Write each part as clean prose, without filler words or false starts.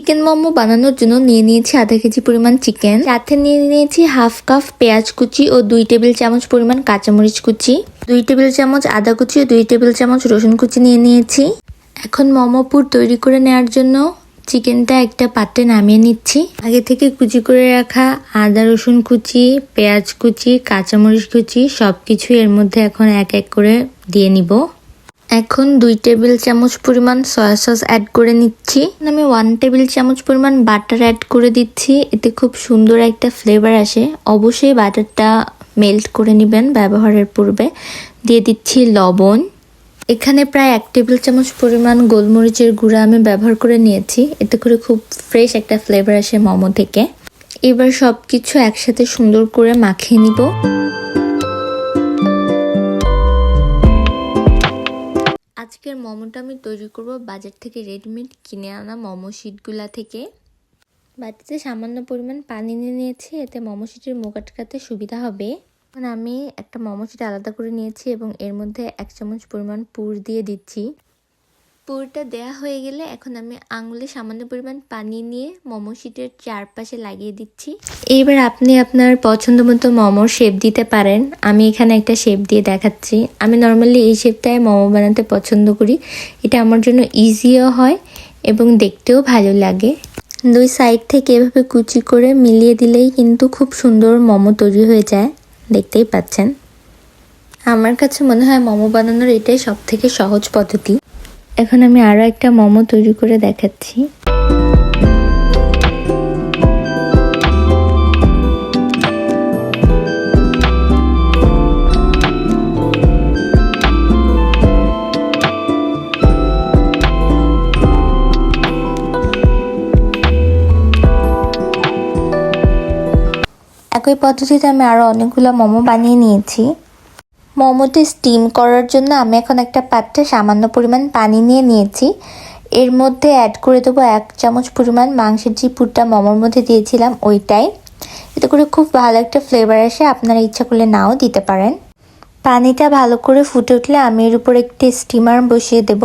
Chicken momo বানানোর জন্য নিয়ে নিয়েছি আধা কেজি পরিমাণ চিকেন, সাথে নিয়ে নিয়েছি হাফ কাপ পেঁয়াজ কুচি ও 2 টেবিল চামচ পরিমাণ কাঁচামরিচ কুচি, 2 টেবিল চামচ আদা কুচি ও 2 টেবিল চামচ রসুন কুচি নিয়ে নিয়েছি। এখন মোমো পুর তৈরি করে নেওয়ার জন্য চিকেনটা একটা পাত্রে নামিয়ে নিচ্ছি। আগে থেকে কুচি করে রাখা আদা রসুন কুচি, পেঁয়াজ কুচি, কাঁচামরিচ কুচি সবকিছু এর মধ্যে এখন এক এক করে দিয়ে নিব। এখন 2 টেবিল চামচ পরিমাণ সয়া সস অ্যাড করে নিচ্ছি। আমি 1 টেবিল চামচ পরিমাণ বাটার অ্যাড করে দিচ্ছি, এতে খুব সুন্দর একটা ফ্লেভার আসে। অবশ্যই বাটারটা মেল্ট করে নেবেন ব্যবহারের পূর্বে। দিয়ে দিচ্ছি লবণ। এখানে প্রায় 1 টেবিল চামচ পরিমাণ গোলমরিচের গুঁড়া আমি ব্যবহার করে নিয়েছি, এতে করে খুব ফ্রেশ একটা ফ্লেভার আসে মোমো থেকে। এবার সব কিছু একসাথে সুন্দর করে মাখিয়ে নিব। আজকের মোমোটা আমি তৈরি করব বাজার থেকে রেডিমেড কিনে আনা মোমো শিটগুলা থেকে। বাটিতে সামান্য পরিমাণ পানি নিয়ে নিয়েছি, এতে মোমো শিটের মুখ আটকাতে সুবিধা হবে। এখন আমি একটা মোমো শিট আলাদা করে নিয়েছি এবং এর মধ্যে 1 চামচ পরিমাণ পুর দিয়ে দিচ্ছি। পুরটা দেয়া হয়ে গেলে এখন আমি আঙুলে সামান্য পরিমাণ পানি নিয়ে মোমো শিটের চারপাশে লাগিয়ে দিচ্ছি। এইবার আপনি আপনার পছন্দ মতো মোমোর শেপ দিতে পারেন। আমি এখানে একটা শেপ দিয়ে দেখাচ্ছি। আমি নর্মালি এই শেপটায় মোমো বানাতে পছন্দ করি, এটা আমার জন্য ইজিও হয় এবং দেখতেও ভালো লাগে। 2 সাইড থেকে এভাবে কুচি করে মিলিয়ে দিলেই কিন্তু খুব সুন্দর মোমো তৈরি হয়ে যায়, দেখতেই পাচ্ছেন। আমার কাছে মনে হয় মোমো বানানোর এটাই সবথেকে সহজ পদ্ধতি। এখন আমি আরও একটা মোমো তৈরি করে দেখাচ্ছি। একই পদ্ধতিতে আমি আরও অনেকগুলো মোমো বানিয়ে নিয়েছি। মোমোটি স্টিম করার জন্য আমি এখন একটা পাত্রে সামান্য পরিমাণ পানি নিয়ে নিয়েছি। এর মধ্যে অ্যাড করে দেবো 1 চামচ পরিমাণ মাংসের যে পুরটা মোমোর মধ্যে দিয়েছিলাম ওইটাই। এতে করে খুব ভালো একটা ফ্লেভার আসে, আপনারা ইচ্ছা করলে নাও দিতে পারেন। পানিটা ভালো করে ফুটে উঠলে আমি এর উপর একটি স্টিমার বসিয়ে দেব।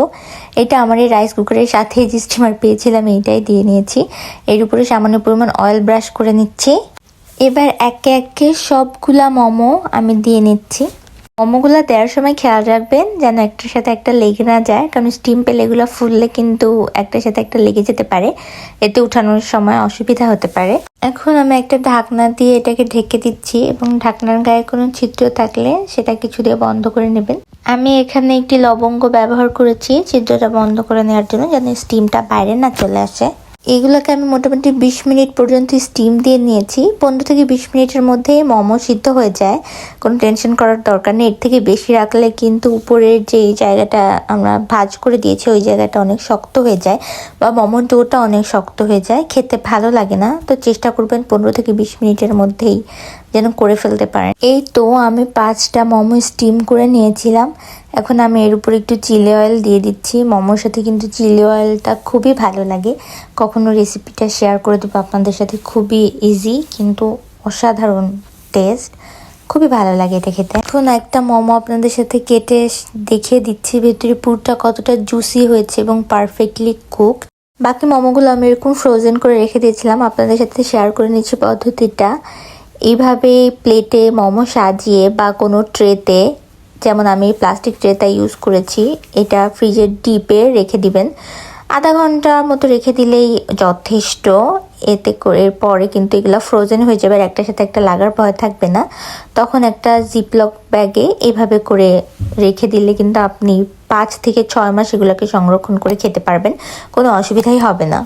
এটা আমার এই রাইস কুকারের সাথে যে স্টিমার পেয়েছিলাম এইটাই দিয়ে নিয়েছি। এর উপরে সামান্য পরিমাণ অয়েল ব্রাশ করে নিচ্ছি। এবার একে একে সবগুলা মোমো আমি দিয়ে নিচ্ছি। মোমোগুলো দেওয়ার সময় খেয়াল রাখবেন যেন একটার সাথে একটা লেগে না যায়, কারণ স্টিম পেলে এগুলো ফুললে কিন্তু একটার সাথে একটা লেগে যেতে পারে, এতে উঠানোর সময় অসুবিধা হতে পারে। এখন আমি একটা ঢাকনা দিয়ে এটাকে ঢেকে দিচ্ছি এবং ঢাকনার গায়ে কোনো ছিদ্র থাকলে সেটা কিছু দিয়ে বন্ধ করে নেবেন। আমি এখানে একটি লবঙ্গ ব্যবহার করেছি ছিদ্রটা বন্ধ করে নেওয়ার জন্য, যেন স্টিমটা বাইরে না চলে আসে। এগুলোকে আমি মোটামুটি 20 মিনিট পর্যন্ত স্টিম দিয়ে নিয়েছি। 15 থেকে 20 মিনিটের মধ্যেই মোমো সিদ্ধ হয়ে যায়, কোনো টেনশন করার দরকার নেই। এর থেকে বেশি রাখলে কিন্তু উপরের যে জায়গাটা আমরা ভাজ করে দিয়েছি ওই জায়গাটা অনেক শক্ত হয়ে যায় বা মোমোর ডোটা অনেক শক্ত হয়ে যায়, খেতে ভালো লাগে না। তো চেষ্টা করবেন 15 থেকে 20 মিনিটের মধ্যেই যেন করে ফেলতে পারেন। এই তো আমি 5টা মোমো স্টিম করে নিয়েছিলাম। এখন আমি এর উপর একটু চিলি অয়েল দিয়ে দিচ্ছি। মোমোর সাথে কিন্তু চিলি অয়েলটা খুবই ভালো লাগে। কখনো রেসিপিটা শেয়ার করে দেবো আপনাদের সাথে, খুবই ইজি কিন্তু অসাধারণ টেস্ট, খুবই ভালো লাগে এটা খেতে। এখন একটা মোমো আপনাদের সাথে কেটে দেখিয়ে দিচ্ছি ভেতরে পুরটা কতটা জুসি হয়েছে এবং পারফেক্টলি কুক। বাকি মোমোগুলো আমি এরকম ফ্রোজেন করে রেখে দিয়েছিলাম, আপনাদের সাথে শেয়ার করে নিচ্ছি পদ্ধতিটা। এইভাবে প্লেটে মোমো সাজিয়ে বা কোনো ট্রেতে, যেমন আমি প্লাস্টিক ট্রেটা ইউজ করেছি, এটা ফ্রিজের ডিপে রেখে দিবেন। আধা ঘন্টার মতো রেখে দিলেই যথেষ্ট। এতে করে পরে কিন্তু এগুলো ফ্রোজেন হয়ে যাবে, আর একটার সাথে একটা লাগার ভয় থাকবে না। তখন একটা জিপলক ব্যাগে এইভাবে করে রেখে দিলে কিন্তু আপনি 5 থেকে 6 মাস এগুলোকে সংরক্ষণ করে খেতে পারবেন, কোনো অসুবিধাই হবে না।